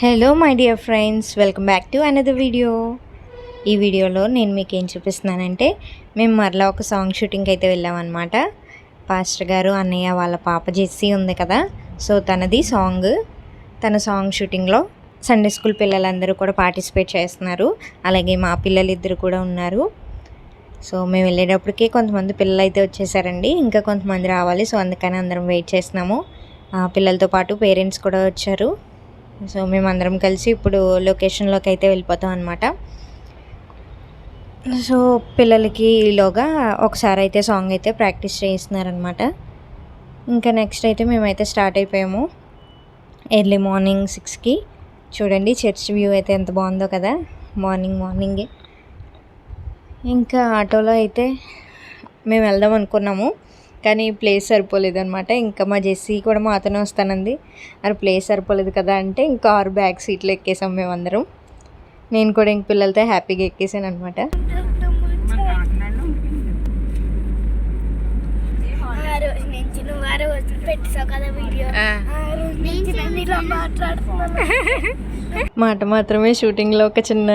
Hello my dear friends, welcome back to another video. ఈ వీడియోలో నేను మీకు ఏం చూపిస్తున్నానంటే, మేము మరలా ఒక సాంగ్ షూటింగ్కి అయితే వెళ్ళామన్నమాట. పాస్టర్ గారు అన్నయ్య వాళ్ళ పాప జెస్సీ ఉంది కదా, సో తన సాంగ్ షూటింగ్లో సండే స్కూల్ పిల్లలందరూ కూడా పార్టిసిపేట్ చేస్తున్నారు. అలాగే మా పిల్లలు ఇద్దరు కూడా ఉన్నారు. సో మేము వెళ్ళేటప్పటికి కొంతమంది పిల్లలు అయితే వచ్చేసారండి, ఇంకా కొంతమంది రావాలి. సో అందుకని అందరం వెయిట్ చేస్తున్నాము. పిల్లలతో పాటు పేరెంట్స్ కూడా వచ్చారు. సో మేమందరం కలిసి ఇప్పుడు లొకేషన్లోకి అయితే వెళ్ళిపోతాం అనమాట. సో పిల్లలకి ఈలోగా ఒకసారి అయితే సాంగ్ అయితే ప్రాక్టీస్ చేస్తున్నారనమాట. ఇంకా నెక్స్ట్ అయితే మేమైతే స్టార్ట్ అయిపోయాము ఎర్లీ మార్నింగ్ 6కి. చూడండి చర్చ్ వ్యూ అయితే ఎంత బాగుందో కదా, మార్నింగే. ఇంకా ఆటోలో అయితే మేము వెళ్దాం అనుకున్నాము, కానీ ప్లేస్ సరిపోలేదు అనమాట. ఇంకా మా జెస్సీ కూడా మాతోనే వస్తానంది. అది ప్లేస్ సరిపోలేదు కదా అంటే ఇంకా 6 బ్యాక్ సీట్లు ఎక్కేసాం మేమందరం. నేను కూడా ఇంక పిల్లలతో హ్యాపీగా ఎక్కేసాను అనమాట. మాట మాత్రమే షూటింగ్లో ఒక చిన్న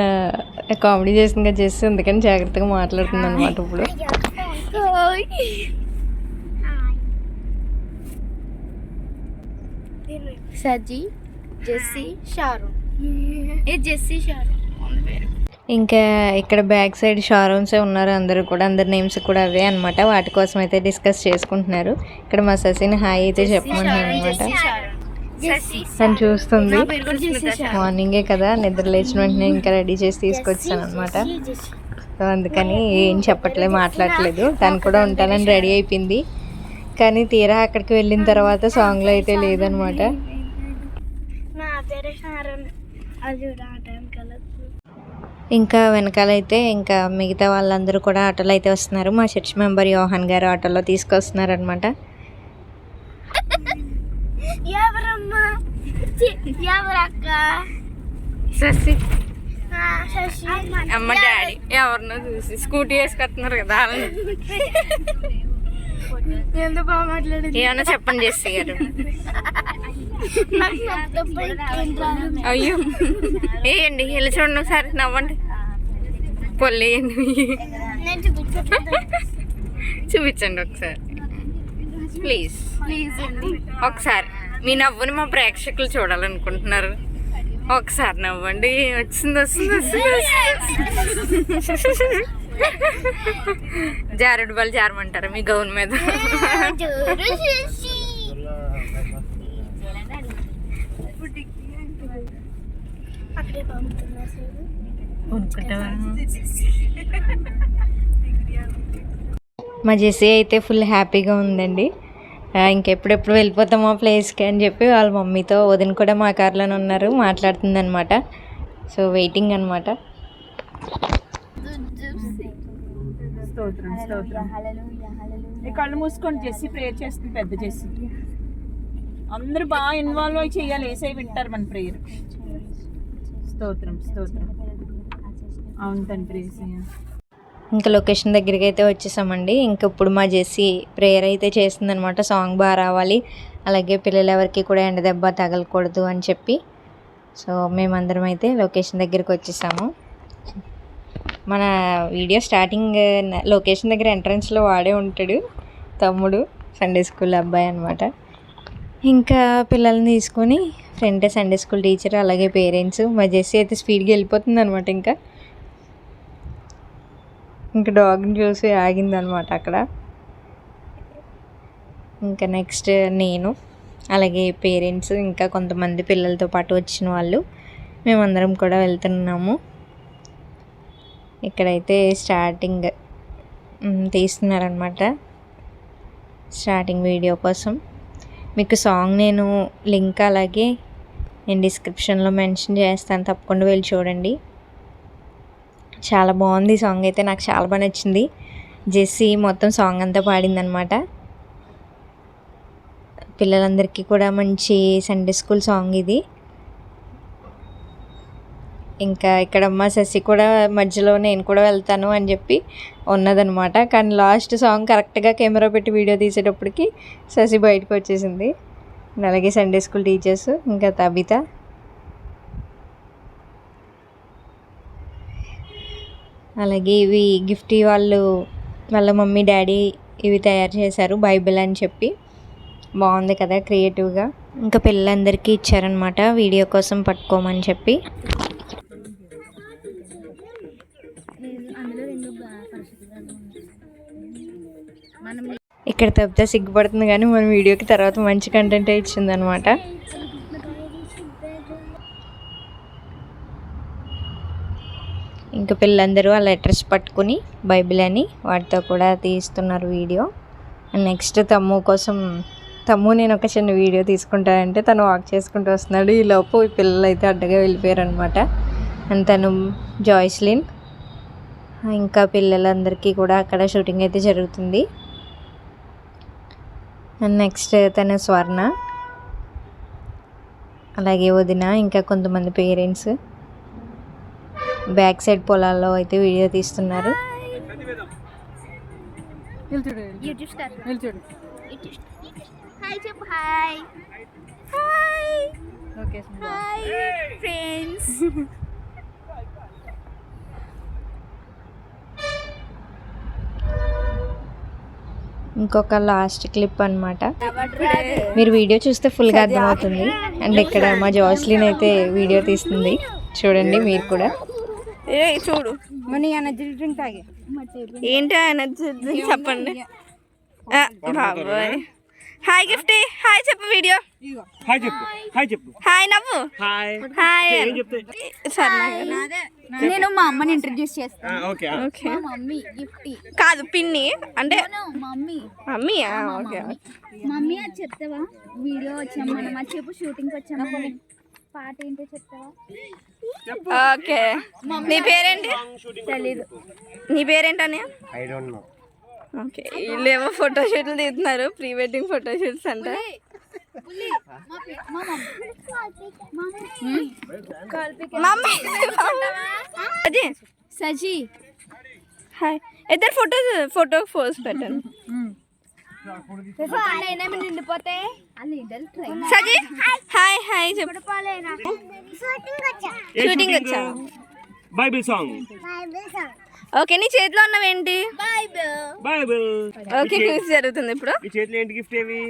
కామెడీ చేసింది కదా జెస్సీ, అందుకని జాగ్రత్తగా మాట్లాడుతుంది అనమాట ఇప్పుడు. సజీ, జెస్సీ, షారూన్. జెస్సీ షారూన్ ఇంకా ఇక్కడ బ్యాక్ సైడ్ షారూన్సే ఉన్నారు అందరూ కూడా, అందరి నేమ్స్ కూడా అవే అనమాట. వాటి కోసం అయితే డిస్కస్ చేసుకుంటున్నారు. ఇక్కడ మా ససిని హాయ్ అయితే చెప్పమంటున్నారు అనమాట. తను చూస్తుంది, మార్నింగే కదా నిద్ర లేచిన వెంటనే ఇంకా రెడీ చేసి తీసుకొచ్చాను అనమాట. సో అందుకని ఏం చెప్పట్లేదు, మాట్లాడట్లేదు. తను కూడా ఉంటానని రెడీ అయిపోయింది, కానీ తీరా అక్కడికి వెళ్ళిన తర్వాత సాంగ్లో అయితే లేదనమాట. ఇంకా వెనకాలైతే ఇంకా మిగతా వాళ్ళందరూ కూడా ఆటోలో అయితే వస్తున్నారు. మా చర్చ్ మెంబర్ యోహాన్ గారు ఆటోలో తీసుకొస్తున్నారు అనమాట. అమ్మ డాడీ ఎవరినో చూసి స్కూటీ వేసుకొస్తున్నారు కదా, ఎంత బాగా మాట్లాడేది. ఏమన్నా చెప్పండి జెస్సీ గారు. అయ్యో వేయండి, వెళ్ళి చూడండి ఒకసారి, నవ్వండి, పొల్లేయండి, చూపించండి ఒకసారి ప్లీజ్. ఒకసారి మీ నవ్వుని మా ప్రేక్షకులు చూడాలనుకుంటున్నారు. ఒకసారి నవ్వండి. వస్తుంది. జారుడు బాల్ జారమంటారా మీ గౌన్ మీద? మా జెస్సీ అయితే ఫుల్ హ్యాపీగా ఉందండి. ఇంకెప్పుడెప్పుడు వెళ్ళిపోతాం ఆ ప్లేస్కి అని చెప్పి వాళ్ళ మమ్మీతో, వదిన కూడా మా కార్లోనే ఉన్నారు, మాట్లాడుతుంది అనమాట. సో వెయిటింగ్ అనమాట. కళ్ళు మూసుకొని చేసి ప్రేయర్ చేస్తుంది పెద్ద చేసి. అందరూ బాగా ఇన్వాల్వ్ అయి చేయాలి, ఏసై వింటారు మన ప్రేయర్. స్తోత్రం అవును తండ్రి. ఇంకా లొకేషన్ దగ్గరికి అయితే వచ్చేసామండి. ఇంకా ఇప్పుడు మా జెస్సీ ప్రేయర్ అయితే చేస్తుంది అనమాట. సాంగ్ బాగా రావాలి, అలాగే పిల్లలు ఎవరికి కూడా ఎండ దెబ్బ తగలకూడదు అని చెప్పి. సో మేమందరం అయితే లొకేషన్ దగ్గరికి వచ్చేసాము. మన వీడియో స్టార్టింగ్ లొకేషన్ దగ్గర ఎంట్రన్స్లో వాడే ఉంటాడు తమ్ముడు, సండే స్కూల్ అబ్బాయి అనమాట. ఇంకా పిల్లల్ని తీసుకొని ఫ్రెండ్ సండే స్కూల్ టీచర్ అలాగే పేరెంట్స్. మా జెస్సీ అయితే స్పీడ్గా వెళ్ళిపోతుంది అనమాట. ఇంకా డాగ్ని చూసి ఆగిందనమాట అక్కడ. ఇంకా నెక్స్ట్ నేను, అలాగే పేరెంట్స్, ఇంకా కొంతమంది పిల్లలతో పాటు వచ్చిన వాళ్ళు, మేమందరం కూడా వెళ్తున్నాము. ఇక్కడైతే స్టార్టింగ్ తీస్తున్నారనమాట, స్టార్టింగ్ వీడియో కోసం. మీకు సాంగ్ నేను లింక్ అలాగే నేను డిస్క్రిప్షన్లో మెన్షన్ చేస్తాను, తప్పకుండా వెళ్ళి చూడండి. చాలా బాగుంది సాంగ్ అయితే, నాకు చాలా బాగా నచ్చింది. జెస్సీ మొత్తం సాంగ్ అంతా పాడిందనమాట. పిల్లలందరికీ కూడా మంచి సండే స్కూల్ సాంగ్ ఇది. ఇంకా ఇక్కడ మా శశి కూడా మధ్యలో నేను కూడా వెళ్తాను అని చెప్పి ఉన్నదనమాట. కానీ లాస్ట్ సాంగ్ కరెక్ట్గా కెమెరా పెట్టి వీడియో తీసేటప్పటికి శశి బయటకు వచ్చేసింది. అలాగే సండే స్కూల్ టీచర్స్, ఇంకా తబిత, అలాగే ఇవి గిఫ్ట్ వాళ్ళ మమ్మీ డాడీ ఇవి తయారు చేశారు, బైబిల్ అని చెప్పి. బాగుంది కదా క్రియేటివ్గా. ఇంకా పిల్లలందరికీ ఇచ్చారనమాట వీడియో కోసం పట్టుకోమని చెప్పి. ఇక్కడ తప్పితే సిగ్గుపడుతుంది కానీ మన వీడియోకి తర్వాత మంచి కంటెంటే ఇచ్చిందనమాట. ఇంకా పిల్లలందరూ ఆ లెటర్స్ పట్టుకుని బైబిల్ అని వాటితో కూడా తీస్తున్నారు వీడియో. అండ్ నెక్స్ట్ తమ్ము నేను ఒక చిన్న వీడియో తీసుకుంటానంటే తను వాక్ చేసుకుంటూ వస్తున్నాడు. ఈ లోపు ఈ పిల్లలు అయితే అడ్డగా వెళ్ళిపోయారు అనమాట. అండ్ తను జాయ్స్లిన్, ఇంకా పిల్లలందరికీ కూడా అక్కడ షూటింగ్ అయితే జరుగుతుంది. అండ్ నెక్స్ట్ తను స్వర్ణ, అలాగే వదిన, ఇంకా కొంతమంది పేరెంట్స్ బ్యాక్ సైడ్ పొలాల్లో అయితే వీడియో తీస్తున్నారు. హాయ్ చెప్పు. Hi hi friends. ఇంకొక లాస్ట్ క్లిప్ అన్నమాట. మీరు వీడియో చూస్తే ఫుల్గా అర్థమవుతుంది. అండ్ ఇక్కడ మా జాస్లిన్ అయితే వీడియో తీస్తుంది, చూడండి మీరు కూడా. చూడు మన ఎనర్జీ డ్రింక్ తాగే. ఏంటి ఎనర్జీ డ్రింక్ చెప్పండి. బాబాయ్ హాయ్ గిఫ్ట్, హాయ్ చెప్పు. వీడియో హాయ్ చెప్పు. హాయ్ నవ్వు. హాయ్ నేను మా అమ్మని ఇంట్రడ్యూస్ చేస్తాను. ఓకే మమ్మీ గిఫ్ట్ కాదు పిన్ని అంటే మమ్మీ. మమ్మీ అది చెప్తావా? వీడియో వచ్చాము మనం, అది చెప్పు. షూటింగ్కి వచ్చాము, పాట ఏంటో చెప్తావా? ఓకే. నీ పేరేంటి? తెలీదు. నీ పేరేంటని? I don't know. ఓకే. వీళ్ళేమో ఫోటోషూట్లు తీస్తున్నారు, ప్రీ వెడ్డింగ్ ఫోటోషూట్స్ అంట. అదే సజీ హాయ్. ఇద్దరు ఫోటో పోజ్ పెట్టండి. సజీ హాయ్ హాయ్ చెప్పు. షూటింగ్ వచ్చా? Bible song. ఓకే. నీ చేతిలో ఉన్నవేంటి? బైబిల్. ఓకే క్విజ్ జరుగుతుంది ఇప్పుడు. ఈ చేతిలో ఏంటి గిఫ్ట్ ఏవి?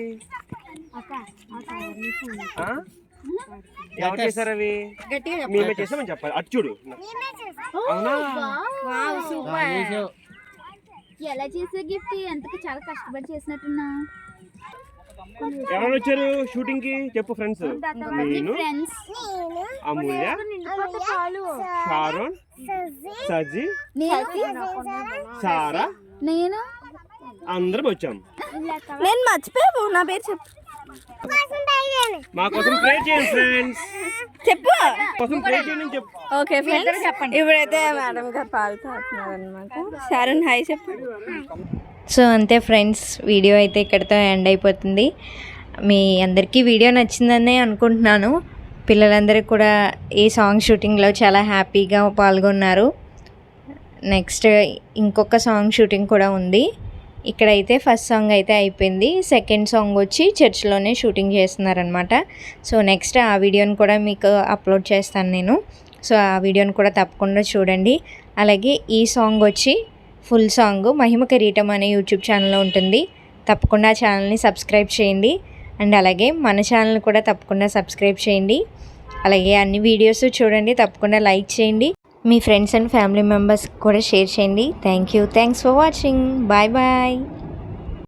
ఎవరు చేశారు అవి? మేమే చేసామని చెప్పాలి. అటు చూడు. అవునా? ఎలా చేసే గిఫ్ట్? ఎంతకు చాలా కష్టపడి చేసినట్టున్నా. ఎవరు వచ్చారు షూటింగ్ కి చెప్పు? ఫ్రెండ్స్. నేను, అమూల్య, షారోన్, సజీ, సారా, నేను, అందరం వచ్చాం. నేను మర్చిపోయావు నా పేరు చెప్పు. మా కోసం ప్రే చేయండి ఫ్రెండ్స్. చెప్పు. కోసం ప్రే చేయండి చెప్పు. ఓకే ఫ్రెండ్స్, ఇప్పుడైతే మేడం గారు పాలు తాగుతున్నారు అనమాట. షారోన్ హాయ్ చెప్పు. సో అంతే ఫ్రెండ్స్, వీడియో అయితే ఇక్కడితో ఎండ్ అయిపోతుంది. మీ అందరికీ వీడియో నచ్చిందనే అనుకుంటున్నాను. పిల్లలందరూ కూడా ఈ సాంగ్ షూటింగ్లో చాలా హ్యాపీగా పాల్గొన్నారు. నెక్స్ట్ ఇంకొక సాంగ్ షూటింగ్ కూడా ఉంది. ఇక్కడైతే ఫస్ట్ సాంగ్ అయితే అయిపోయింది, సెకండ్ సాంగ్ వచ్చి చర్చ్లోనే షూటింగ్ చేస్తున్నారనమాట. సో నెక్స్ట్ ఆ వీడియోని కూడా మీకు అప్లోడ్ చేస్తాను నేను. సో ఆ వీడియోని కూడా తప్పకుండా చూడండి. అలాగే ఈ సాంగ్ వచ్చి ఫుల్ సాంగ్ మహిమ కిరీటం అనే యూట్యూబ్ ఛానల్లో ఉంటుంది. తప్పకుండా ఆ ఛానల్ని సబ్స్క్రైబ్ చేయండి. అండ్ అలాగే మన ఛానల్ కూడా తప్పకుండా సబ్స్క్రైబ్ చేయండి. అలాగే అన్ని వీడియోస్ చూడండి, తప్పకుండా లైక్ చేయండి. మీ ఫ్రెండ్స్ అండ్ ఫ్యామిలీ మెంబర్స్కి కూడా షేర్ చేయండి. Thanks for watching. Bye bye.